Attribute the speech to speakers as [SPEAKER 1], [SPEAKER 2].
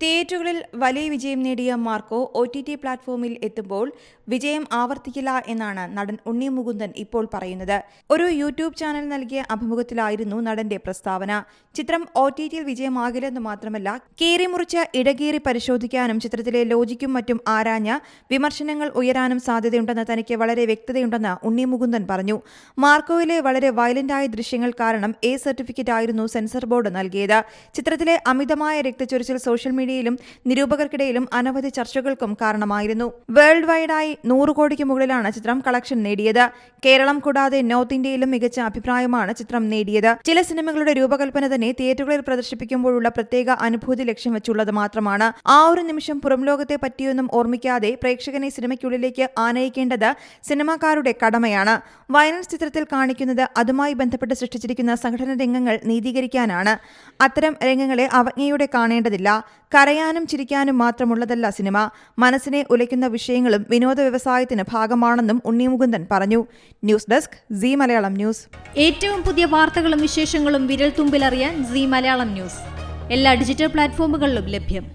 [SPEAKER 1] തിയേറ്ററുകളിൽ വലിയ വിജയം നേടിയ മാർക്കോ OTT പ്ലാറ്റ്ഫോമിൽ എത്തുമ്പോൾ വിജയം ആവർത്തിക്കില്ല എന്നാണ് നടൻ ഉണ്ണി മുകുന്ദൻ ഇപ്പോൾ പറയുന്നത്. ഒരു യൂട്യൂബ് ചാനൽ നൽകിയ അഭിമുഖത്തിലായിരുന്നു നടന്റെ പ്രസ്താവന. ചിത്രം OTTയിൽ വിജയമാകില്ലെന്ന് മാത്രമല്ല, കീറിമുറിച്ച് ഇടകീറി പരിശോധിക്കാനും ചിത്രത്തിലെ ലോജിക്കും മറ്റും ആരാഞ്ഞ വിമർശനങ്ങൾ ഉയരാനും സാധ്യതയുണ്ടെന്ന് തനിക്ക് വളരെ വ്യക്തതയുണ്ടെന്ന് ഉണ്ണി മുകുന്ദൻ പറഞ്ഞു. മാർക്കോയിലെ വളരെ വയലന്റായ ദൃശ്യങ്ങൾ കാരണം A സർട്ടിഫിക്കറ്റ് ആയിരുന്നു സെൻസർ ബോർഡ് നൽകിയത്. ചിത്രത്തിലെ അമിതമായ രക്തച്ചൊരിച്ചിൽ സോഷ്യൽ മീഡിയയിലും നിരൂപകർക്കിടയിലും അനവധി ചർച്ചകൾക്കും കാരണമായിരുന്നു. വേൾഡ് വൈഡായി 100 കോടിക്ക് മുകളിലാണ് ചിത്രം കളക്ഷൻ നേടിയത്. കേരളം കൂടാതെ നോർത്ത് ഇന്ത്യയിലും മികച്ച അഭിപ്രായമാണ് ചിത്രം നേടിയത്. ചില സിനിമകളുടെ രൂപകൽപ്പന തന്നെ തിയേറ്ററുകളിൽ പ്രദർശിപ്പിക്കുമ്പോഴുള്ള പ്രത്യേക അനുഭൂതി ലക്ഷ്യം വെച്ചുള്ളത് മാത്രമാണ്. ആ ഒരു നിമിഷം പുറം ലോകത്തെ പറ്റിയൊന്നും ഓർമ്മിക്കാതെ പ്രേക്ഷകനെ സിനിമയ്ക്കുള്ളിലേക്ക് ആനയിക്കേണ്ടത് സിനിമാക്കാരുടെ കടമയാണ്. വയലൻസ് ചിത്രത്തിൽ കാണിക്കുന്നത് അതുമായി ബന്ധപ്പെട്ട് സൃഷ്ടിച്ചിരിക്കുന്ന സംഘടന രംഗങ്ങൾ നീതീകരിക്കാനാണ്. അത്തരം രംഗങ്ങളെ അവജ്ഞയോടെ കാണേണ്ടതില്ല. കരയാനും ചിരിക്കാനും മാത്രമുള്ളതല്ല സിനിമ. മനസ്സിനെ ഉലയ്ക്കുന്ന വിഷയങ്ങളും വിനോദ വ്യവസായത്തിന് ഭാഗമാണെന്നും ഉണ്ണി മുകുന്ദൻ പറഞ്ഞു. News desk Zee Malayalam news.
[SPEAKER 2] ഏറ്റവും പുതിയ വാർത്തകളും വിശേഷങ്ങളും വിരൽ തുമ്പിലറിയാൻ സീ മലയാളം ന്യൂസ് എല്ലാ ഡിജിറ്റൽ പ്ലാറ്റ്ഫോമുകളിലും ലഭ്യം.